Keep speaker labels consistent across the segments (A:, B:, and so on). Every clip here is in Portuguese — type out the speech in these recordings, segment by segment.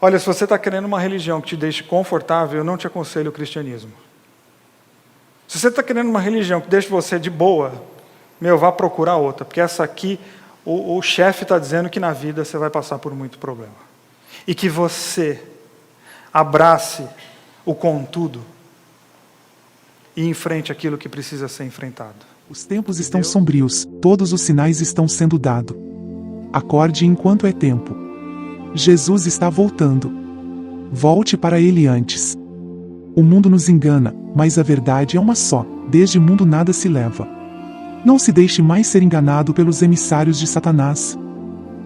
A: Olha, se você está querendo uma religião que te deixe confortável, eu não te aconselho o cristianismo. Se você está querendo uma religião que deixe você de boa, vá procurar outra, porque essa aqui, o chefe está dizendo que na vida você vai passar por muito problema. E que você abrace o contudo e enfrente aquilo que precisa ser enfrentado.
B: Os tempos estão sombrios, todos os sinais estão sendo dados. Acorde enquanto é tempo. Jesus está voltando. Volte para ele antes. O mundo nos engana, mas a verdade é uma só: desde o mundo nada se leva. Não se deixe mais ser enganado pelos emissários de Satanás.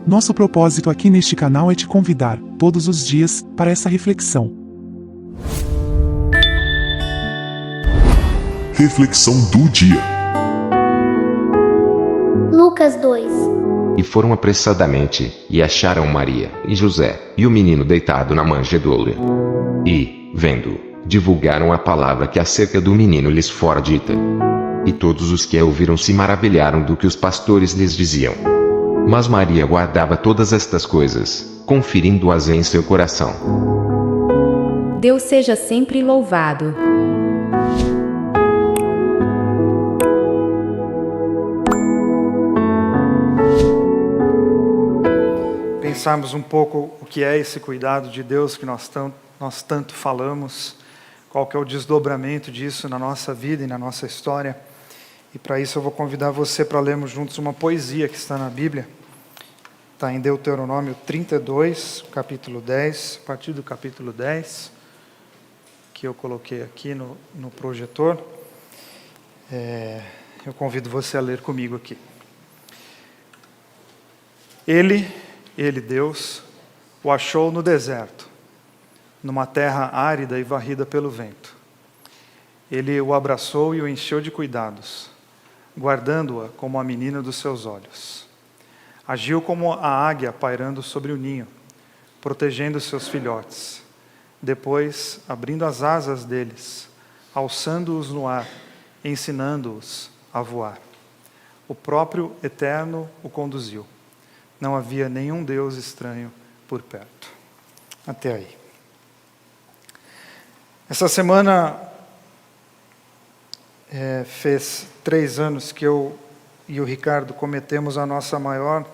B: Nosso propósito aqui neste canal é te convidar, todos os dias, para essa reflexão.
C: Reflexão do dia.
D: Lucas 2.
E: E foram apressadamente, e acharam Maria, e José, e o menino deitado na manjedoura. E, vendo, divulgaram a palavra que acerca do menino lhes fora dita. E todos os que a ouviram se maravilharam do que os pastores lhes diziam. Mas Maria guardava todas estas coisas, conferindo-as em seu coração.
F: Deus seja sempre louvado.
A: Pensarmos um pouco o que é esse cuidado de Deus que nós tanto falamos, qual que é o desdobramento disso na nossa vida e na nossa história. E para isso eu vou convidar você para lermos juntos uma poesia que está na Bíblia. Está em Deuteronômio 32, capítulo 10, a partir do capítulo 10, que eu coloquei aqui no projetor. Eu convido você a ler comigo aqui. Ele, Deus, o achou no deserto, numa terra árida e varrida pelo vento. Ele o abraçou e o encheu de cuidados, guardando-a como a menina dos seus olhos. Agiu como a águia pairando sobre o ninho, protegendo seus filhotes. Depois, abrindo as asas deles, alçando-os no ar, ensinando-os a voar. O próprio Eterno o conduziu. Não havia nenhum Deus estranho por perto. Até aí. Essa semana fez 3 anos que eu e o Ricardo cometemos a nossa maior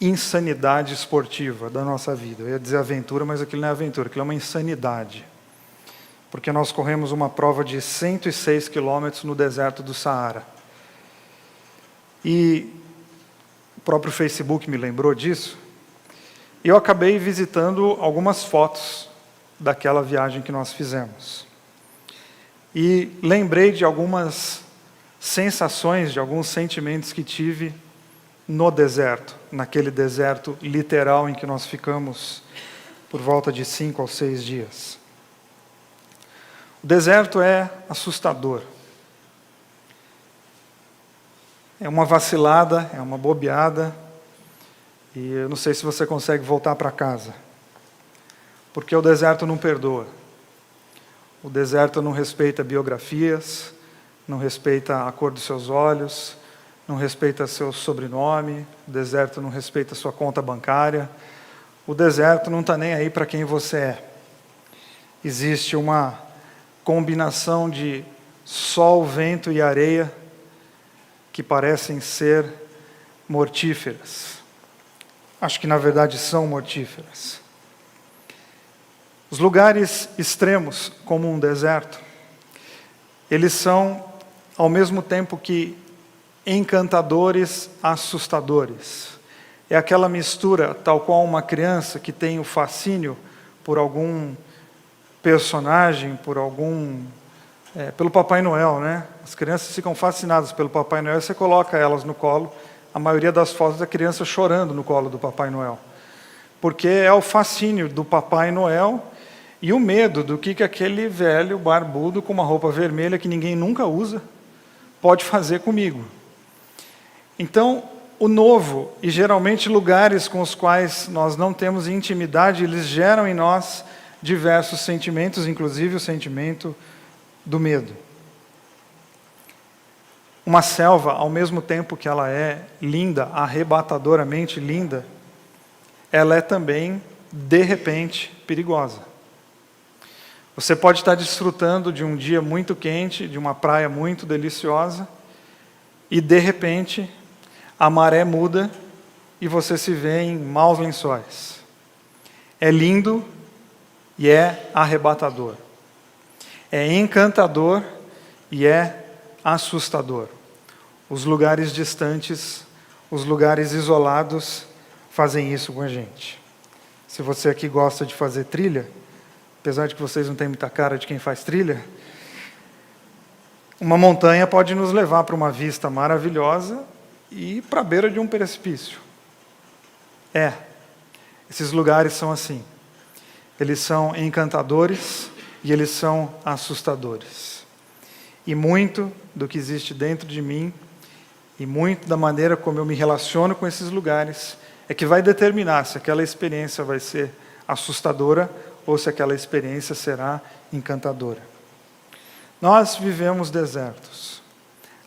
A: insanidade esportiva da nossa vida. Eu ia dizer aventura, mas aquilo não é aventura, aquilo é uma insanidade. Porque nós corremos uma prova de 106 quilômetros no deserto do Saara. E o próprio Facebook me lembrou disso. E eu acabei visitando algumas fotos daquela viagem que nós fizemos. E lembrei de algumas sensações, de alguns sentimentos que tive no deserto, naquele deserto literal em que nós ficamos por volta de 5 ou 6 dias. O deserto é assustador. É uma vacilada, é uma bobeada, e eu não sei se você consegue voltar para casa, porque o deserto não perdoa. O deserto não respeita biografias, não respeita a cor dos seus olhos, não respeita seu sobrenome, o deserto não respeita sua conta bancária, o deserto não está nem aí para quem você é. Existe uma combinação de sol, vento e areia que parecem ser mortíferas. Acho que na verdade são mortíferas. Os lugares extremos, como um deserto, eles são, ao mesmo tempo que encantadores, assustadores. É aquela mistura, tal qual uma criança que tem o fascínio por algum personagem, pelo Papai Noel, né? As crianças ficam fascinadas pelo Papai Noel e você coloca elas no colo. A maioria das fotos da criança chorando no colo do Papai Noel. Porque é o fascínio do Papai Noel e o medo do que aquele velho barbudo com uma roupa vermelha que ninguém nunca usa pode fazer comigo. Então, o novo, e geralmente lugares com os quais nós não temos intimidade, eles geram em nós diversos sentimentos, inclusive o sentimento do medo. Uma selva, ao mesmo tempo que ela é linda, arrebatadoramente linda, ela é também, de repente, perigosa. Você pode estar desfrutando de um dia muito quente, de uma praia muito deliciosa, e de repente a maré muda e você se vê em maus lençóis. É lindo e é arrebatador. É encantador e é assustador. Os lugares distantes, os lugares isolados fazem isso com a gente. Se você aqui gosta de fazer trilha, apesar de que vocês não têm muita cara de quem faz trilha, uma montanha pode nos levar para uma vista maravilhosa e para a beira de um precipício. Esses lugares são assim. Eles são encantadores e eles são assustadores. E muito do que existe dentro de mim, e muito da maneira como eu me relaciono com esses lugares, é que vai determinar se aquela experiência vai ser assustadora ou se aquela experiência será encantadora. Nós vivemos desertos.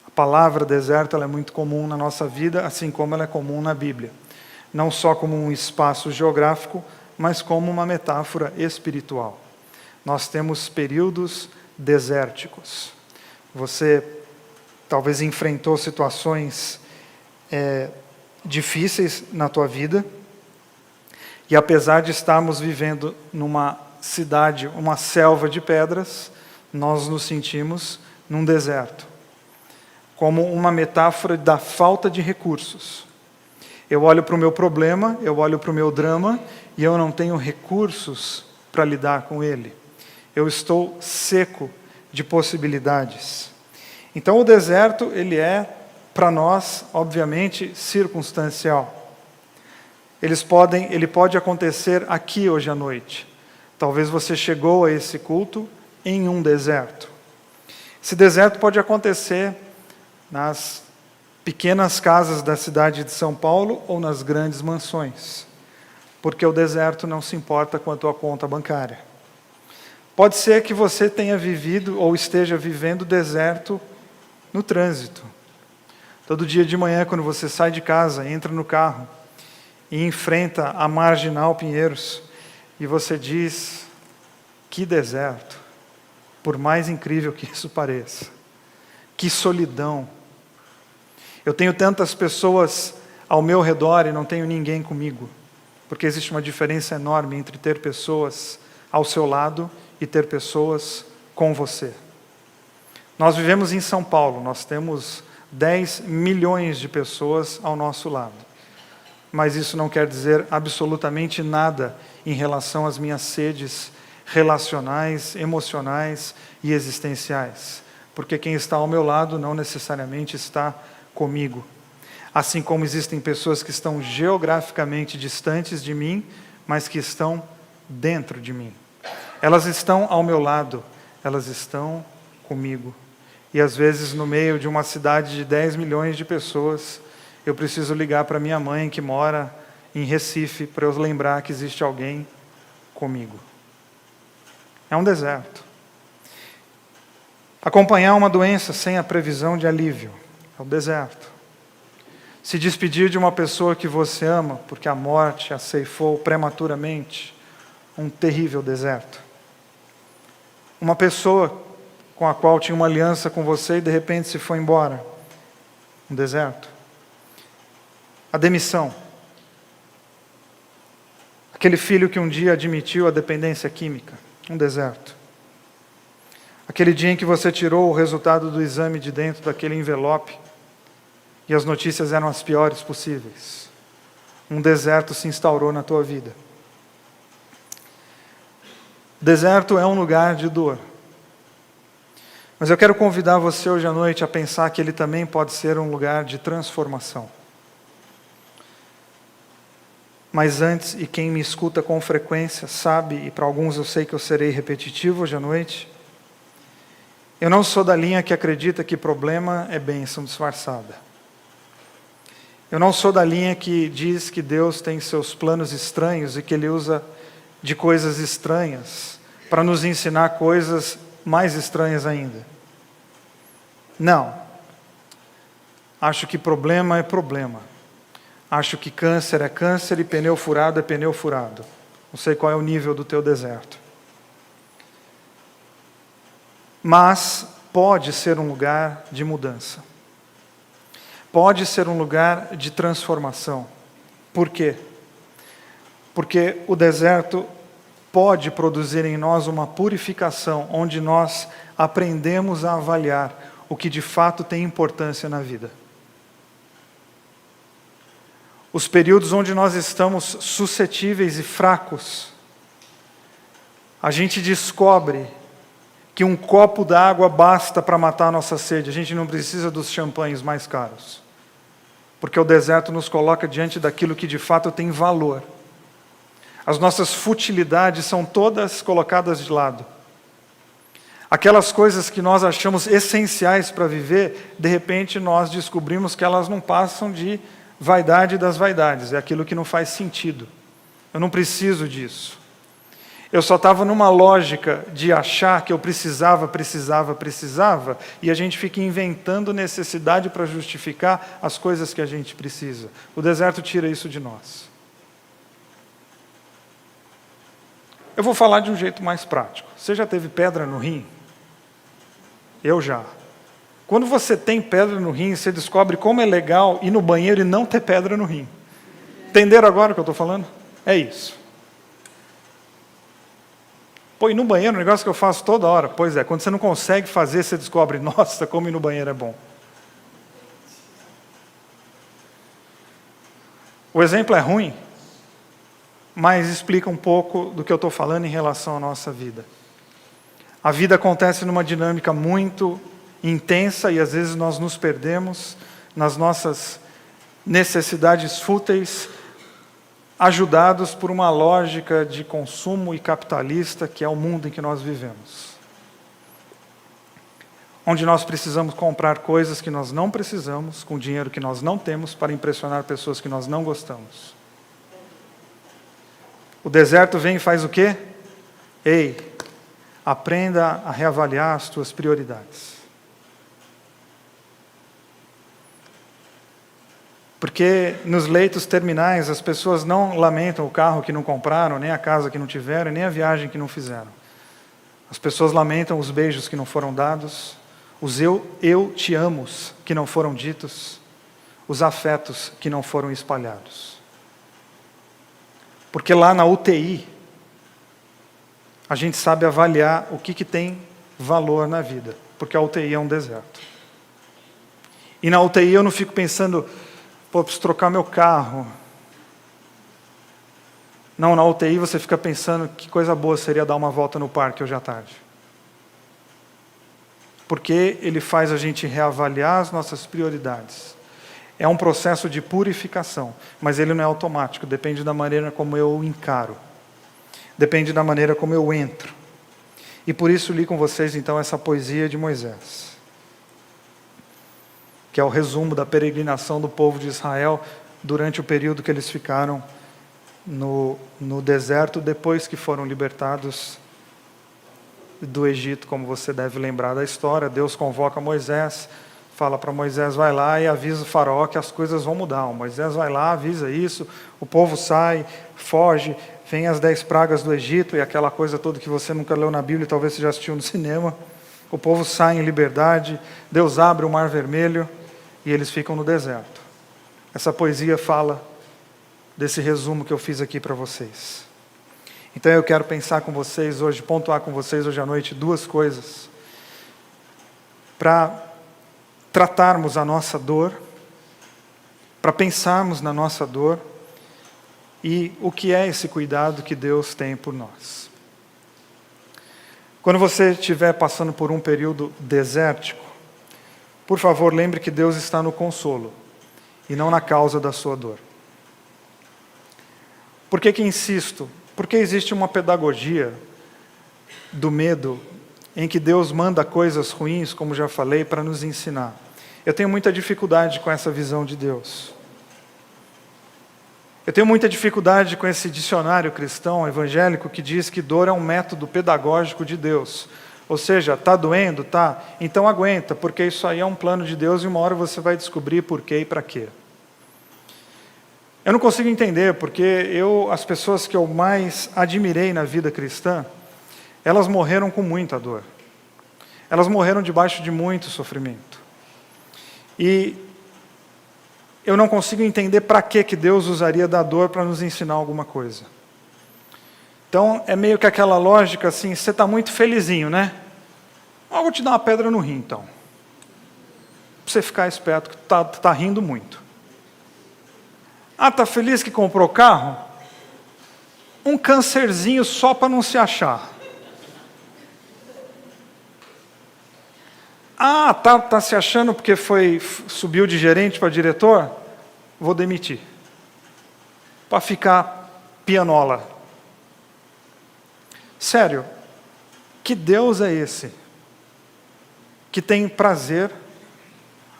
A: A palavra deserto ela é muito comum na nossa vida, assim como ela é comum na Bíblia. Não só como um espaço geográfico, mas como uma metáfora espiritual. Nós temos períodos desérticos. Você talvez enfrentou situações difíceis na tua vida, e apesar de estarmos vivendo numa cidade, uma selva de pedras, nós nos sentimos num deserto, como uma metáfora da falta de recursos. Eu olho para o meu problema, eu olho para o meu drama, e eu não tenho recursos para lidar com ele. Eu estou seco de possibilidades. Então o deserto, ele é, para nós, obviamente, circunstancial. Ele pode acontecer aqui hoje à noite. Talvez você chegou a esse culto em um deserto. Esse deserto pode acontecer nas pequenas casas da cidade de São Paulo ou nas grandes mansões, porque o deserto não se importa com a tua conta bancária. Pode ser que você tenha vivido ou esteja vivendo deserto no trânsito. Todo dia de manhã, quando você sai de casa, entra no carro e enfrenta a Marginal Pinheiros, e você diz: que deserto, por mais incrível que isso pareça, que solidão. Eu tenho tantas pessoas ao meu redor e não tenho ninguém comigo, porque existe uma diferença enorme entre ter pessoas ao seu lado e ter pessoas com você. Nós vivemos em São Paulo, nós temos 10 milhões de pessoas ao nosso lado. Mas isso não quer dizer absolutamente nada em relação às minhas sedes relacionais, emocionais e existenciais. Porque quem está ao meu lado não necessariamente está comigo. Assim como existem pessoas que estão geograficamente distantes de mim, mas que estão dentro de mim. Elas estão ao meu lado, elas estão comigo. E às vezes, no meio de uma cidade de 10 milhões de pessoas, eu preciso ligar para minha mãe, que mora em Recife, para eu lembrar que existe alguém comigo. É um deserto. Acompanhar uma doença sem a previsão de alívio é o deserto. Se despedir de uma pessoa que você ama, porque a morte a ceifou prematuramente, um terrível deserto. Uma pessoa com a qual tinha uma aliança com você e de repente se foi embora, um deserto. A demissão. Aquele filho que um dia admitiu a dependência química, um deserto. Aquele dia em que você tirou o resultado do exame de dentro daquele envelope e as notícias eram as piores possíveis. Um deserto se instaurou na tua vida. Deserto é um lugar de dor. Mas eu quero convidar você hoje à noite a pensar que ele também pode ser um lugar de transformação. Mas antes, e quem me escuta com frequência sabe, e para alguns eu sei que eu serei repetitivo hoje à noite, eu não sou da linha que acredita que problema é bênção disfarçada. Eu não sou da linha que diz que Deus tem seus planos estranhos e que Ele usa de coisas estranhas para nos ensinar coisas mais estranhas ainda. Não. Acho que problema é problema. Acho que câncer é câncer e pneu furado é pneu furado. Não sei qual é o nível do teu deserto. Mas pode ser um lugar de mudança. Pode ser um lugar de transformação. Por quê? Porque o deserto pode produzir em nós uma purificação, onde nós aprendemos a avaliar o que de fato tem importância na vida. Os períodos onde nós estamos suscetíveis e fracos, a gente descobre que um copo d'água basta para matar a nossa sede. A gente não precisa dos champanhes mais caros. Porque o deserto nos coloca diante daquilo que de fato tem valor. As nossas futilidades são todas colocadas de lado. Aquelas coisas que nós achamos essenciais para viver, de repente nós descobrimos que elas não passam de vaidade das vaidades. É aquilo que não faz sentido. Eu não preciso disso. Eu só estava numa lógica de achar que eu precisava, e a gente fica inventando necessidade para justificar as coisas que a gente precisa. O deserto tira isso de nós. Eu vou falar de um jeito mais prático. Você já teve pedra no rim? Eu já. Quando você tem pedra no rim, você descobre como é legal ir no banheiro e não ter pedra no rim. Entenderam agora o que eu estou falando? É isso. Pô, ir no banheiro é um negócio que eu faço toda hora. Pois é, quando você não consegue fazer, você descobre, nossa, como ir no banheiro é bom. O exemplo é ruim, mas explica um pouco do que eu estou falando em relação à nossa vida. A vida acontece numa dinâmica muito intensa e às vezes nós nos perdemos nas nossas necessidades fúteis, ajudados por uma lógica de consumo e capitalista que é o mundo em que nós vivemos. Onde nós precisamos comprar coisas que nós não precisamos, com dinheiro que nós não temos, para impressionar pessoas que nós não gostamos. O deserto vem e faz o quê? Ei, aprenda a reavaliar as tuas prioridades. Porque nos leitos terminais as pessoas não lamentam o carro que não compraram, nem a casa que não tiveram, nem a viagem que não fizeram. As pessoas lamentam os beijos que não foram dados, os eu te amos que não foram ditos, os afetos que não foram espalhados. Porque lá na UTI, a gente sabe avaliar o que tem valor na vida, porque a UTI é um deserto. E na UTI eu não fico pensando, pô, preciso trocar meu carro. Não, na UTI você fica pensando que coisa boa seria dar uma volta no parque hoje à tarde. Porque ele faz a gente reavaliar as nossas prioridades. É um processo de purificação, mas ele não é automático, depende da maneira como eu o encaro. Depende da maneira como eu entro. E por isso li com vocês então essa poesia de Moisés, que é o resumo da peregrinação do povo de Israel durante o período que eles ficaram no deserto, depois que foram libertados do Egito, como você deve lembrar da história. Deus convoca Moisés, fala para Moisés, vai lá e avisa o faraó que as coisas vão mudar. O Moisés vai lá, avisa isso, o povo sai, foge, vem as 10 pragas do Egito, e aquela coisa toda que você nunca leu na Bíblia, talvez você já assistiu no cinema. O povo sai em liberdade, Deus abre o Mar Vermelho, e eles ficam no deserto. Essa poesia fala desse resumo que eu fiz aqui para vocês. Então eu quero pensar com vocês hoje, pontuar com vocês hoje à noite 2 coisas para tratarmos a nossa dor, para pensarmos na nossa dor e o que é esse cuidado que Deus tem por nós. Quando você estiver passando por um período desértico, por favor, lembre que Deus está no consolo e não na causa da sua dor. Por que insisto? Porque existe uma pedagogia do medo em que Deus manda coisas ruins, como já falei, para nos ensinar. Eu tenho muita dificuldade com essa visão de Deus. Eu tenho muita dificuldade com esse dicionário cristão evangélico que diz que dor é um método pedagógico de Deus. Ou seja, está doendo? Tá. Então aguenta, porque isso aí é um plano de Deus e uma hora você vai descobrir por quê e para quê. Eu não consigo entender, porque as pessoas que eu mais admirei na vida cristã, elas morreram com muita dor. Elas morreram debaixo de muito sofrimento. E eu não consigo entender para que Deus usaria da dor para nos ensinar alguma coisa. Então, é meio que aquela lógica assim, você está muito felizinho, né? Eu vou te dar uma pedra no rim, então. Para você ficar esperto, que tá rindo muito. Ah, está feliz que comprou carro? Um câncerzinho só para não se achar. Ah, tá se achando porque subiu de gerente para diretor? Vou demitir. Para ficar pianola. Sério, que Deus é esse? Que tem prazer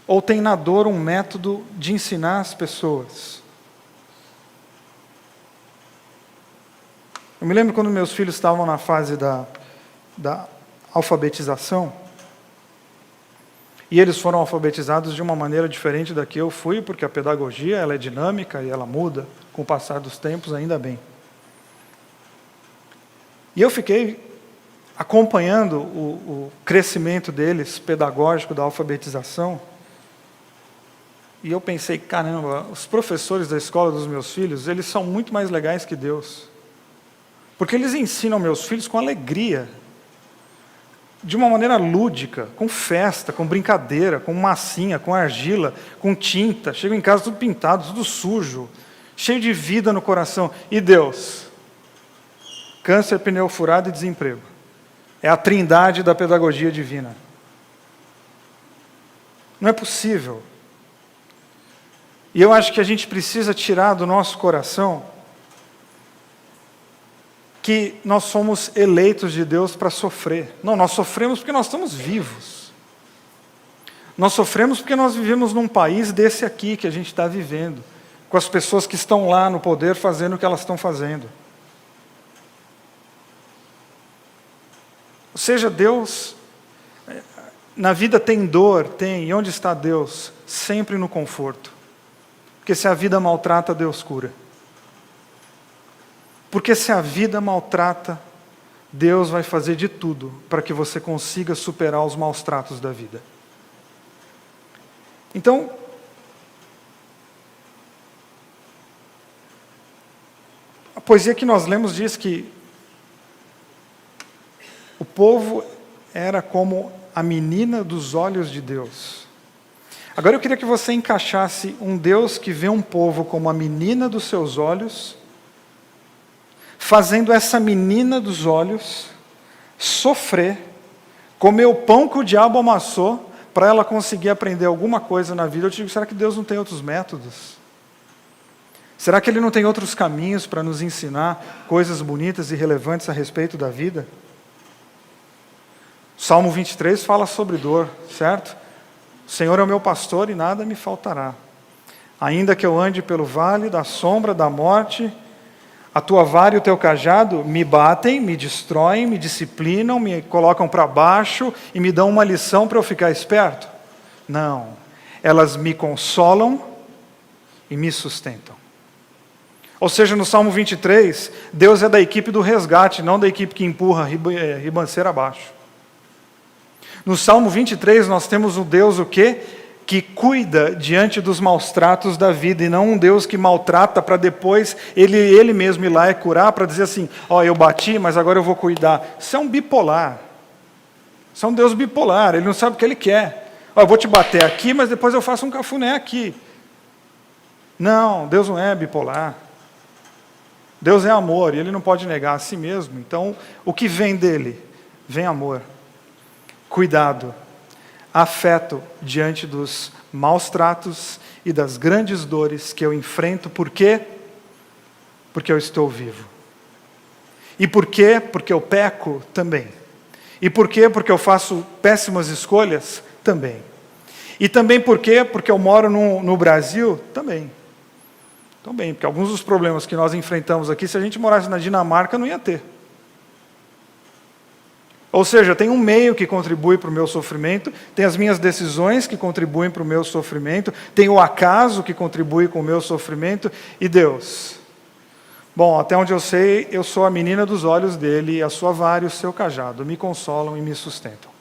A: ou tem na dor um método de ensinar as pessoas? Eu me lembro quando meus filhos estavam na fase da alfabetização, e eles foram alfabetizados de uma maneira diferente da que eu fui, porque a pedagogia ela é dinâmica e ela muda com o passar dos tempos, ainda bem. E eu fiquei acompanhando o crescimento deles, pedagógico, da alfabetização, e eu pensei, caramba, os professores da escola dos meus filhos, eles são muito mais legais que Deus. Porque eles ensinam meus filhos com alegria, de uma maneira lúdica, com festa, com brincadeira, com massinha, com argila, com tinta. Chegam em casa tudo pintado, tudo sujo, cheio de vida no coração. E Deus? Câncer, pneu furado e desemprego. É a trindade da pedagogia divina. Não é possível. E eu acho que a gente precisa tirar do nosso coração que nós somos eleitos de Deus para sofrer. Não, nós sofremos porque nós estamos vivos. Nós sofremos porque nós vivemos num país desse aqui que a gente está vivendo, com as pessoas que estão lá no poder fazendo o que elas estão fazendo. Ou seja, Deus, na vida tem dor, tem, e onde está Deus? Sempre no conforto. Porque se a vida maltrata, Deus cura. Porque se a vida maltrata, Deus vai fazer de tudo para que você consiga superar os maus tratos da vida. Então, a poesia que nós lemos diz que o povo era como a menina dos olhos de Deus. Agora eu queria que você encaixasse um Deus que vê um povo como a menina dos seus olhos, fazendo essa menina dos olhos sofrer, comer o pão que o diabo amassou, para ela conseguir aprender alguma coisa na vida. Eu te digo, será que Deus não tem outros métodos? Será que Ele não tem outros caminhos para nos ensinar coisas bonitas e relevantes a respeito da vida? Salmo 23 fala sobre dor, certo? O Senhor é o meu pastor e nada me faltará. Ainda que eu ande pelo vale da sombra da morte, a tua vara e o teu cajado me batem, me destroem, me disciplinam, me colocam para baixo e me dão uma lição para eu ficar esperto? Não. Elas me consolam e me sustentam. Ou seja, no Salmo 23, Deus é da equipe do resgate, não da equipe que empurra a ribanceira abaixo. No Salmo 23, nós temos um Deus o quê? Que cuida diante dos maus tratos da vida, e não um Deus que maltrata para depois ele mesmo ir lá e curar, para dizer assim, eu bati, mas agora eu vou cuidar. Isso é um bipolar. Isso é um Deus bipolar, Ele não sabe o que Ele quer. Eu vou te bater aqui, mas depois eu faço um cafuné aqui. Não, Deus não é bipolar. Deus é amor, e Ele não pode negar a si mesmo. Então, o que vem dEle? Vem amor, cuidado, afeto diante dos maus tratos e das grandes dores que eu enfrento. Por quê? Porque eu estou vivo. E por quê? Porque eu peco também. E por quê? Porque eu faço péssimas escolhas também. E também por quê? Porque eu moro no Brasil também. Também, porque alguns dos problemas que nós enfrentamos aqui, se a gente morasse na Dinamarca, não ia ter. Ou seja, tem um meio que contribui para o meu sofrimento, tem as minhas decisões que contribuem para o meu sofrimento, tem o acaso que contribui com o meu sofrimento, e Deus. Bom, até onde eu sei, eu sou a menina dos olhos dele, a sua vara e o seu cajado me consolam e me sustentam.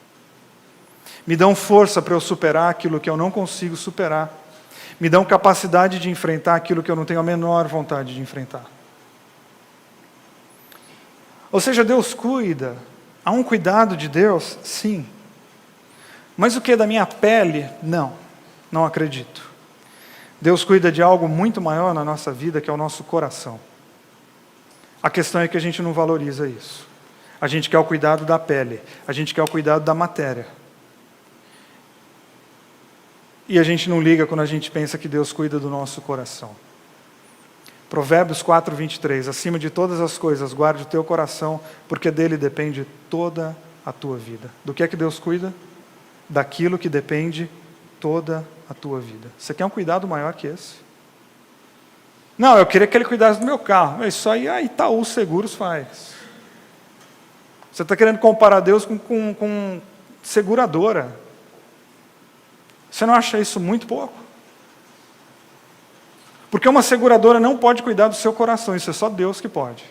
A: Me dão força para eu superar aquilo que eu não consigo superar. Me dão capacidade de enfrentar aquilo que eu não tenho a menor vontade de enfrentar. Ou seja, Deus cuida. Há um cuidado de Deus? Sim. Mas o que da minha pele? Não. Não acredito. Deus cuida de algo muito maior na nossa vida, que é o nosso coração. A questão é que a gente não valoriza isso. A gente quer o cuidado da pele. A gente quer o cuidado da matéria. E a gente não liga quando a gente pensa que Deus cuida do nosso coração. Provérbios 4:23, acima de todas as coisas, guarde o teu coração, porque dele depende toda a tua vida. Do que é que Deus cuida? Daquilo que depende toda a tua vida. Você quer um cuidado maior que esse? Não, eu queria que ele cuidasse do meu carro. Isso aí a Itaú Seguros faz. Você está querendo comparar Deus com seguradora. Você não acha isso muito pouco? Porque uma seguradora não pode cuidar do seu coração, isso é só Deus que pode.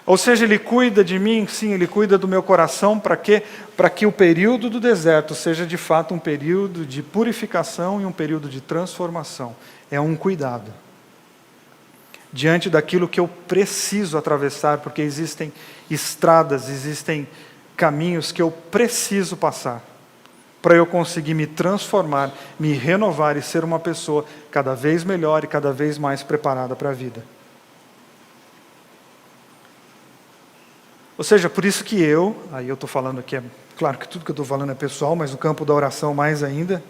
A: Ou seja, Ele cuida de mim, sim, Ele cuida do meu coração, para quê? Para que o período do deserto seja de fato um período de purificação e um período de transformação. É um cuidado. Diante daquilo que eu preciso atravessar, porque existem estradas, existem caminhos que eu preciso passar, para eu conseguir me transformar, me renovar e ser uma pessoa cada vez melhor e cada vez mais preparada para a vida. Ou seja, por isso que aí eu estou falando aqui, claro que tudo que eu estou falando é pessoal, mas no campo da oração mais ainda,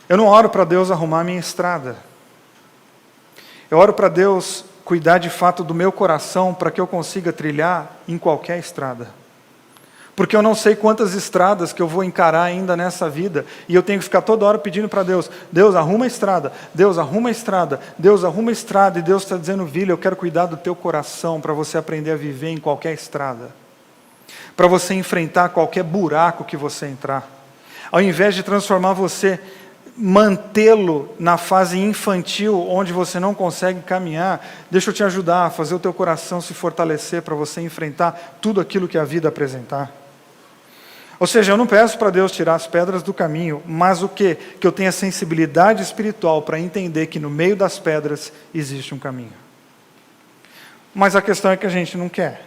A: eu não oro para Deus arrumar a minha estrada. Eu oro para Deus cuidar de fato do meu coração para que eu consiga trilhar em qualquer estrada. Porque eu não sei quantas estradas que eu vou encarar ainda nessa vida, e eu tenho que ficar toda hora pedindo para Deus, Deus arruma a estrada, Deus arruma a estrada, Deus arruma a estrada, e Deus está dizendo, Vila, eu quero cuidar do teu coração, para você aprender a viver em qualquer estrada, para você enfrentar qualquer buraco que você entrar, ao invés de transformar você, mantê-lo na fase infantil, onde você não consegue caminhar, deixa eu te ajudar a fazer o teu coração se fortalecer, para você enfrentar tudo aquilo que a vida apresentar. Ou seja, eu não peço para Deus tirar as pedras do caminho, mas o quê? Que eu tenha sensibilidade espiritual para entender que no meio das pedras existe um caminho. Mas a questão é que a gente não quer.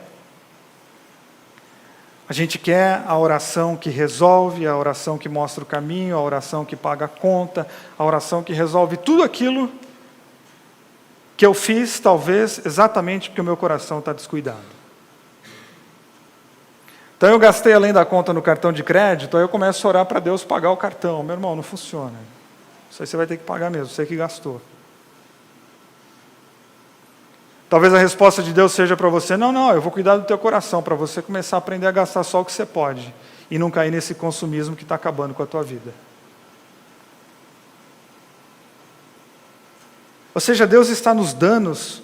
A: A gente quer a oração que resolve, a oração que mostra o caminho, a oração que paga a conta, a oração que resolve tudo aquilo que eu fiz, talvez, exatamente porque o meu coração está descuidado. Então eu gastei além da conta no cartão de crédito, aí eu começo a orar para Deus pagar o cartão. Meu irmão, não funciona. Isso aí você vai ter que pagar mesmo, você que gastou. Talvez a resposta de Deus seja para você, não, eu vou cuidar do teu coração, para você começar a aprender a gastar só o que você pode, e não cair nesse consumismo que está acabando com a tua vida. Ou seja, Deus está nos danos,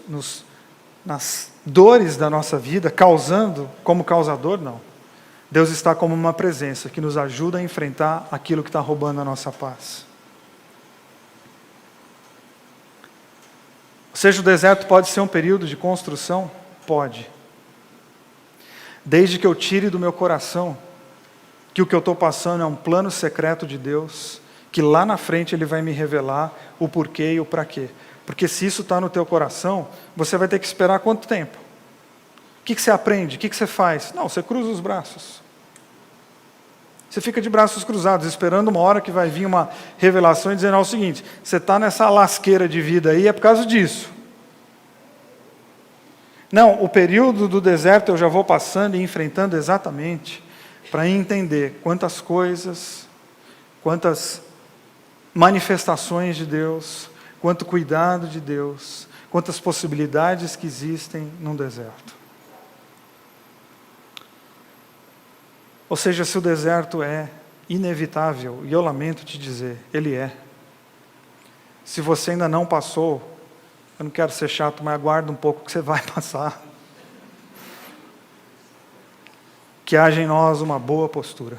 A: nas dores da nossa vida, causando como causador, não. Deus está como uma presença que nos ajuda a enfrentar aquilo que está roubando a nossa paz. Ou seja, o deserto pode ser um período de construção? Pode. Desde que eu tire do meu coração que o que eu estou passando é um plano secreto de Deus, que lá na frente Ele vai me revelar o porquê e o para quê. Porque se isso está no teu coração, você vai ter que esperar quanto tempo? O que você aprende? O que você faz? Não, você cruza os braços. Você fica de braços cruzados, esperando uma hora que vai vir uma revelação e dizendo o seguinte, você está nessa lasqueira de vida aí, é por causa disso. Não, o período do deserto eu já vou passando e enfrentando exatamente para entender quantas coisas, quantas manifestações de Deus, quanto cuidado de Deus, quantas possibilidades que existem num deserto. Ou seja, se o deserto é inevitável, e eu lamento te dizer, ele é. Se você ainda não passou, eu não quero ser chato, mas aguarda um pouco que você vai passar. que haja em nós uma boa postura,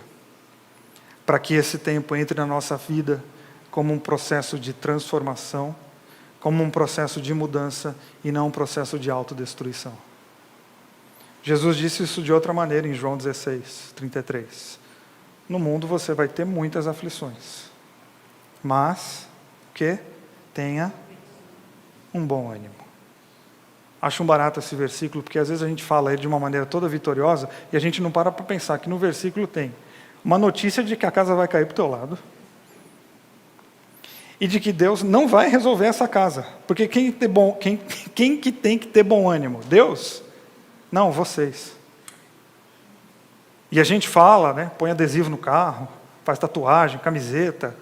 A: para que esse tempo entre na nossa vida como um processo de transformação, como um processo de mudança e não um processo de autodestruição. Jesus disse isso de outra maneira em João 16, 33. No mundo você vai ter muitas aflições, mas que tenha um bom ânimo. Acho um barato esse versículo, porque às vezes a gente fala ele de uma maneira toda vitoriosa e a gente não para pensar que no versículo tem uma notícia de que a casa vai cair para o teu lado e de que Deus não vai resolver essa casa. Porque quem que tem que ter bom ânimo? Deus? Não, vocês. E a gente fala, né, põe adesivo no carro, faz tatuagem, camiseta.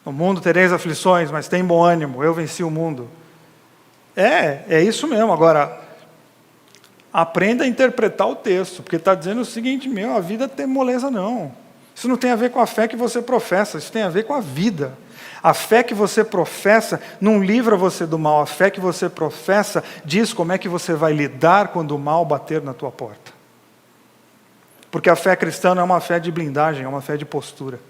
A: No mundo tereis aflições, mas tem bom ânimo, eu venci o mundo. É isso mesmo. Agora, aprenda a interpretar o texto, porque está dizendo o seguinte, a vida tem moleza não. Isso não tem a ver com a fé que você professa, isso tem a ver com a vida. A fé que você professa não livra você do mal, a fé que você professa diz como é que você vai lidar quando o mal bater na tua porta. Porque a fé cristã não é uma fé de blindagem, é uma fé de postura.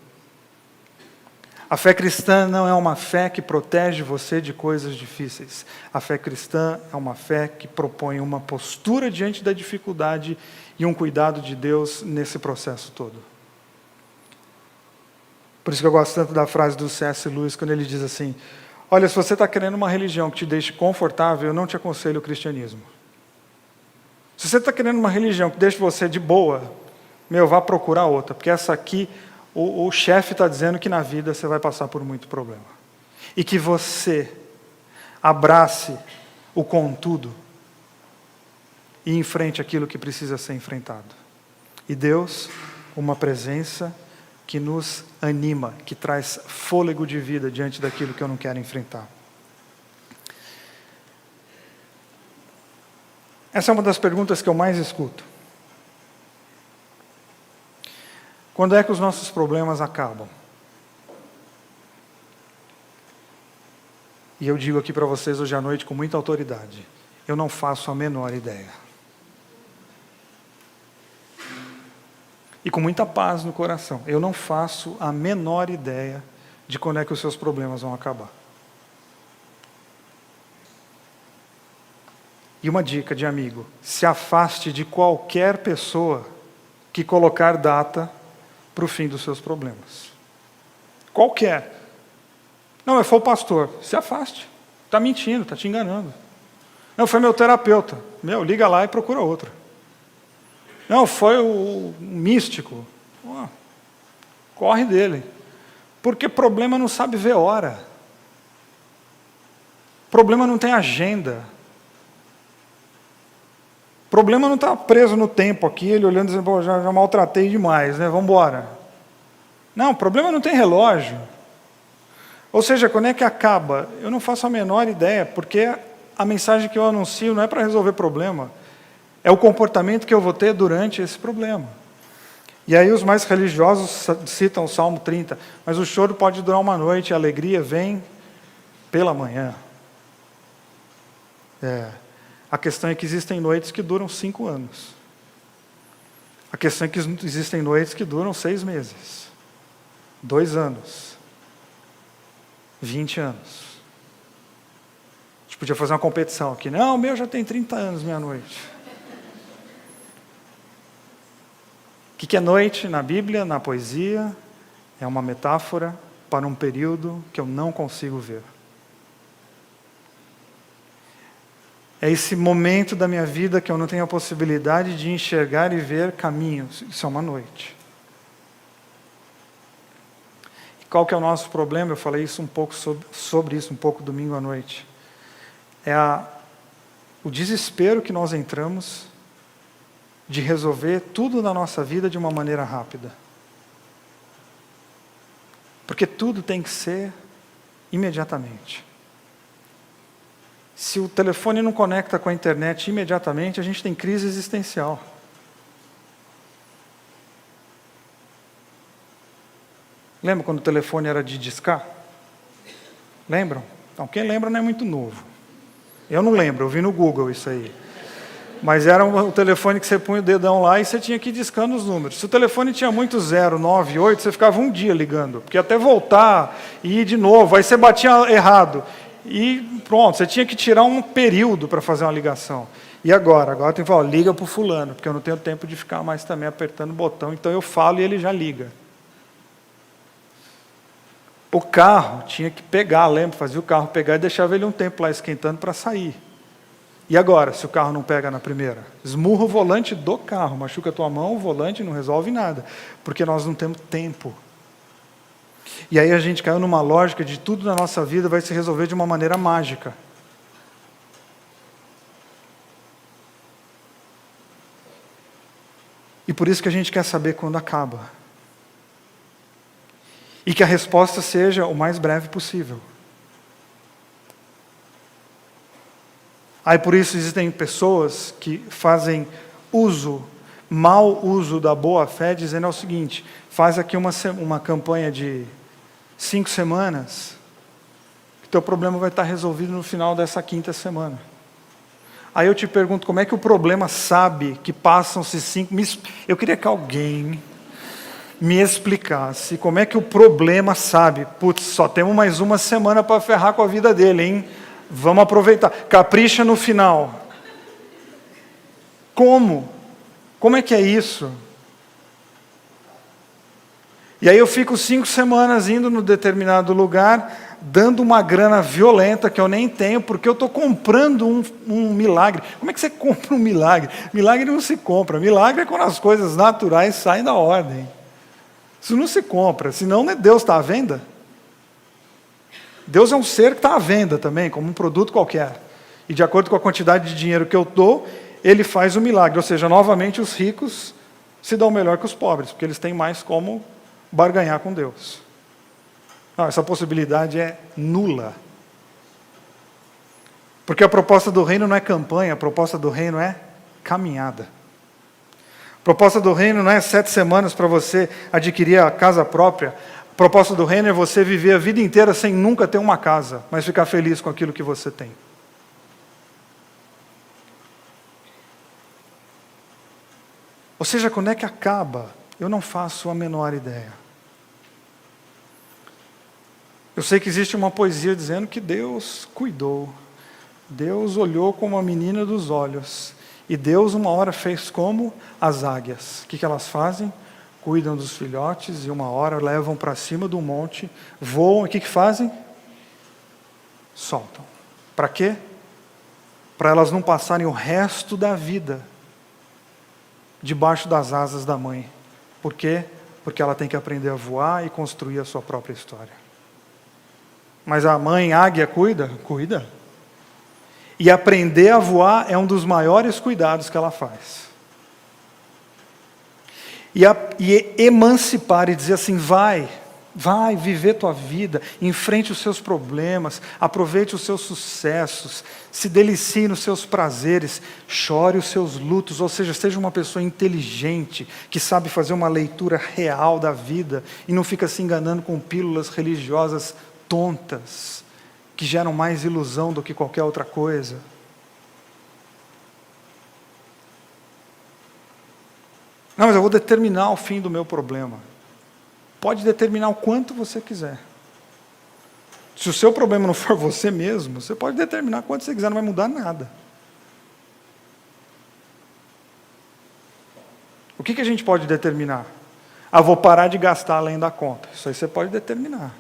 A: A fé cristã não é uma fé que protege você de coisas difíceis. A fé cristã é uma fé que propõe uma postura diante da dificuldade e um cuidado de Deus nesse processo todo. Por isso que eu gosto tanto da frase do C.S. Lewis, quando ele diz assim, olha, se você está querendo uma religião que te deixe confortável, eu não te aconselho o cristianismo. Se você está querendo uma religião que deixe você de boa, vá procurar outra, porque essa aqui, o chefe está dizendo que na vida você vai passar por muito problema. E que você abrace o contudo e enfrente aquilo que precisa ser enfrentado. E Deus, uma presença que nos anima, que traz fôlego de vida diante daquilo que eu não quero enfrentar. Essa é uma das perguntas que eu mais escuto. Quando é que os nossos problemas acabam? E eu digo aqui para vocês hoje à noite com muita autoridade, eu não faço a menor ideia. E com muita paz no coração, eu não faço a menor ideia de quando é que os seus problemas vão acabar. E uma dica de amigo, se afaste de qualquer pessoa que colocar data para o fim dos seus problemas. Qualquer. Não, foi o pastor. Se afaste. Está mentindo, está te enganando. Não, foi meu terapeuta. Liga lá e procura outro. Não, foi o místico. Corre dele. Porque problema não sabe ver hora. Problema não tem agenda. Problema não está preso no tempo aqui, ele olhando e dizendo, já maltratei demais, né? Vamos embora. Não, problema não tem relógio. Ou seja, quando é que acaba? Eu não faço a menor ideia, porque a mensagem que eu anuncio não é para resolver problema, é o comportamento que eu vou ter durante esse problema. E aí os mais religiosos citam o Salmo 30, mas o choro pode durar uma noite, a alegria vem pela manhã. A questão é que existem noites que duram 5 anos. A questão é que existem noites que duram 6 meses, 2 anos, 20 anos. A gente podia fazer uma competição aqui. Não, o meu já tem 30 anos, minha noite. O que é noite na Bíblia, na poesia? É uma metáfora para um período que eu não consigo ver. É esse momento da minha vida que eu não tenho a possibilidade de enxergar e ver caminhos. Isso é uma noite. E qual que é o nosso problema? Eu falei isso um pouco sobre isso um pouco domingo à noite. O desespero que nós entramos de resolver tudo na nossa vida de uma maneira rápida. Porque tudo tem que ser imediatamente. Se o telefone não conecta com a internet imediatamente, a gente tem crise existencial. Lembra quando o telefone era de discar? Lembram? Então, quem lembra não é muito novo. Eu não lembro, eu vi no Google isso aí. Mas era o telefone que você punha o dedão lá e você tinha que ir discando os números. Se o telefone tinha muito 0, 9, 8, você ficava um dia ligando, porque até voltar e ir de novo, aí você batia errado. E pronto, você tinha que tirar um período para fazer uma ligação. E agora? Agora tem que falar, liga para o fulano, porque eu não tenho tempo de ficar mais também apertando o botão, então eu falo e ele já liga. O carro tinha que pegar, lembra? Fazia o carro pegar e deixava ele um tempo lá esquentando para sair. E agora, se o carro não pega na primeira? Esmurra o volante do carro, machuca a tua mão, o volante não resolve nada, porque nós não temos tempo. E aí a gente caiu numa lógica de tudo na nossa vida vai se resolver de uma maneira mágica. E por isso que a gente quer saber quando acaba. E que a resposta seja o mais breve possível. Aí por isso existem pessoas que fazem mau uso da boa fé, dizendo o seguinte, faz aqui uma campanha de 5 semanas, que teu problema vai estar resolvido no final dessa 5ª semana. Aí eu te pergunto, como é que o problema sabe que passam-se 5... Eu queria que alguém me explicasse como é que o problema sabe, putz, só temos mais uma semana para ferrar com a vida dele, hein? Vamos aproveitar. Capricha no final. Como? Como é que é isso? E aí eu fico 5 semanas indo no determinado lugar, dando uma grana violenta que eu nem tenho, porque eu estou comprando um milagre. Como é que você compra um milagre? Milagre não se compra. Milagre é quando as coisas naturais saem da ordem. Isso não se compra, senão Deus está à venda. Deus é um ser que está à venda também, como um produto qualquer. E de acordo com a quantidade de dinheiro que eu dou, Ele faz o milagre. Ou seja, novamente os ricos se dão melhor que os pobres, porque eles têm mais como barganhar com Deus. Não, essa possibilidade é nula. Porque a proposta do reino não é campanha, a proposta do reino é caminhada. A proposta do reino não é 7 semanas para você adquirir a casa própria. A proposta do reino é você viver a vida inteira sem nunca ter uma casa, mas ficar feliz com aquilo que você tem. Ou seja, quando é que acaba? Eu não faço a menor ideia. Eu sei que existe uma poesia dizendo que Deus cuidou. Deus olhou como a menina dos olhos. E Deus uma hora fez como as águias. O que elas fazem? Cuidam dos filhotes e uma hora levam para cima do monte, voam e o que fazem? Soltam. Para quê? Para elas não passarem o resto da vida debaixo das asas da mãe. Por quê? Porque ela tem que aprender a voar e construir a sua própria história. Mas a mãe águia cuida? Cuida. E aprender a voar é um dos maiores cuidados que ela faz. E emancipar e dizer assim, vai viver tua vida, enfrente os seus problemas, aproveite os seus sucessos, se delicie nos seus prazeres, chore os seus lutos, ou seja, seja uma pessoa inteligente, que sabe fazer uma leitura real da vida e não fica se enganando com pílulas religiosas tontas, que geram mais ilusão do que qualquer outra coisa. Não, mas eu vou determinar o fim do meu problema. Pode determinar o quanto você quiser. Se o seu problema não for você mesmo, você pode determinar quanto você quiser, não vai mudar nada. O que a gente pode determinar? Ah, vou parar de gastar além da conta. Isso aí você pode determinar.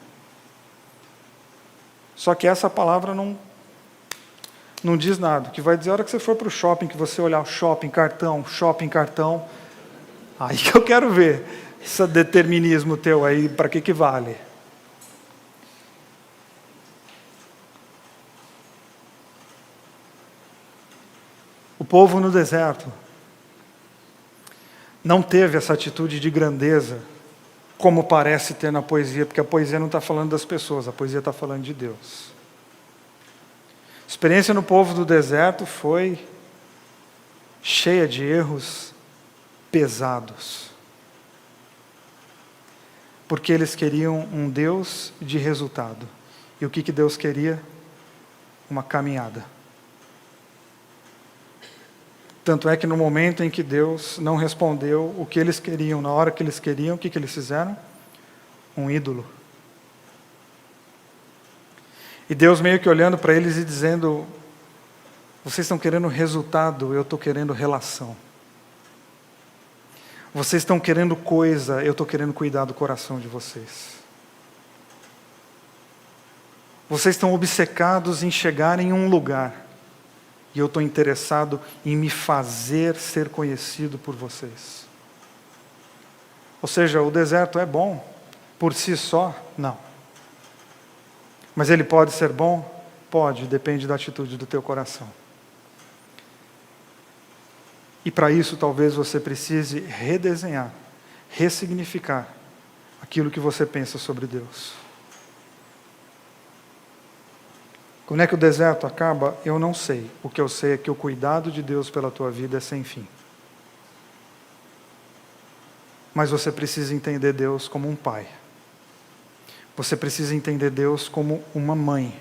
A: Só que essa palavra não diz nada. O que vai dizer a hora que você for para o shopping, que você olhar shopping, cartão, aí que eu quero ver esse determinismo teu aí, para que vale? O povo no deserto não teve essa atitude de grandeza, como parece ter na poesia, porque a poesia não está falando das pessoas, a poesia está falando de Deus. A experiência no povo do deserto foi cheia de erros pesados. Porque eles queriam um Deus de resultado. E o que Deus queria? Uma caminhada. Tanto é que no momento em que Deus não respondeu o que eles queriam, na hora que eles queriam, o que eles fizeram? Um ídolo. E Deus meio que olhando para eles e dizendo: vocês estão querendo resultado, eu estou querendo relação. Vocês estão querendo coisa, eu estou querendo cuidar do coração de vocês. Vocês estão obcecados em chegar em um lugar, e eu estou interessado em me fazer ser conhecido por vocês. Ou seja, o deserto é bom por si só? Não. Mas ele pode ser bom? Pode, depende da atitude do teu coração. E para isso talvez você precise redesenhar, ressignificar aquilo que você pensa sobre Deus. Quando é que o deserto acaba? Eu não sei. O que eu sei é que o cuidado de Deus pela tua vida é sem fim. Mas você precisa entender Deus como um pai. Você precisa entender Deus como uma mãe,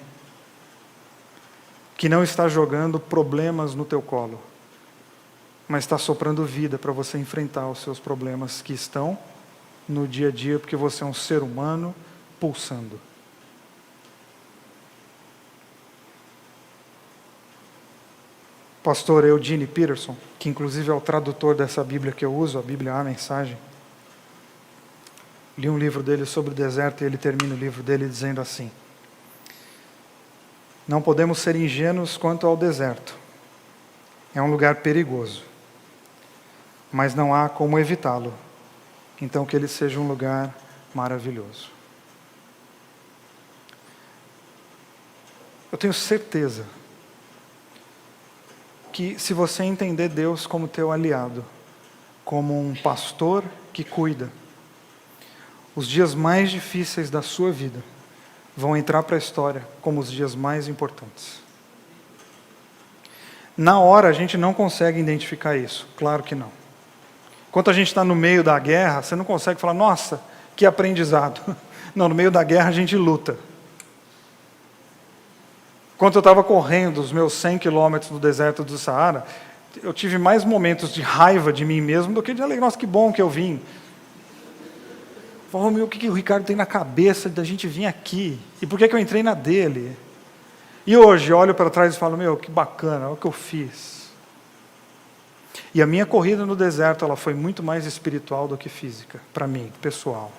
A: que não está jogando problemas no teu colo, mas está soprando vida para você enfrentar os seus problemas que estão no dia a dia, porque você é um ser humano pulsando. Pastor Eugene Peterson, que inclusive é o tradutor dessa Bíblia que eu uso, a Bíblia A Mensagem, li um livro dele sobre o deserto e ele termina o livro dele dizendo assim: não podemos ser ingênuos quanto ao deserto. É um lugar perigoso, mas não há como evitá-lo. Então que ele seja um lugar maravilhoso. Eu tenho certeza que se você entender Deus como teu aliado, como um pastor que cuida, os dias mais difíceis da sua vida vão entrar para a história como os dias mais importantes. Na hora a gente não consegue identificar isso, claro que não. Enquanto a gente está no meio da guerra, você não consegue falar: nossa, que aprendizado. Não, no meio da guerra a gente luta. Quando eu estava correndo os meus 100 quilômetros no deserto do Saara, eu tive mais momentos de raiva de mim mesmo do que de alegria. Nossa, que bom que eu vim. Falei: o que o Ricardo tem na cabeça da gente vir aqui? E por que eu entrei na dele? E hoje olho para trás e falo: que bacana, olha o que eu fiz. E a minha corrida no deserto, ela foi muito mais espiritual do que física, para mim, pessoal.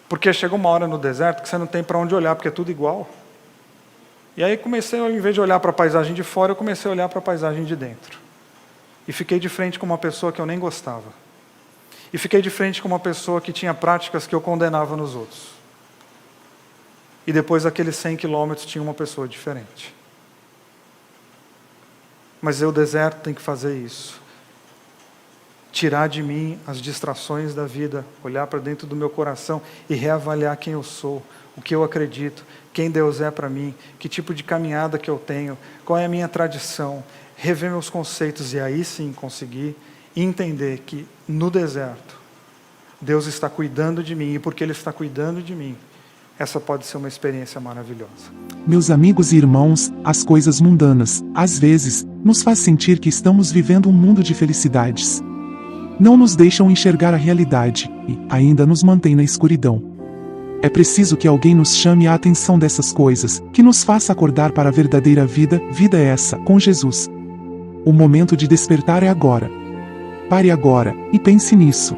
A: Porque chega uma hora no deserto que você não tem para onde olhar, porque é tudo igual. E aí comecei, em vez de olhar para a paisagem de fora, eu comecei a olhar para a paisagem de dentro. E fiquei de frente com uma pessoa que eu nem gostava. E fiquei de frente com uma pessoa que tinha práticas que eu condenava nos outros. E depois daqueles 100 quilômetros tinha uma pessoa diferente. Mas o deserto tem que fazer isso. Tirar de mim as distrações da vida, olhar para dentro do meu coração e reavaliar quem eu sou, o que eu acredito, quem Deus é para mim, que tipo de caminhada que eu tenho, qual é a minha tradição, rever meus conceitos e aí sim conseguir entender que no deserto Deus está cuidando de mim, e porque Ele está cuidando de mim, essa pode ser uma experiência maravilhosa.
B: Meus amigos e irmãos, as coisas mundanas, às vezes, nos faz sentir que estamos vivendo um mundo de felicidades. Não nos deixam enxergar a realidade, e ainda nos mantém na escuridão. É preciso que alguém nos chame a atenção dessas coisas, que nos faça acordar para a verdadeira vida essa, com Jesus. O momento de despertar é agora. Pare agora, e pense nisso.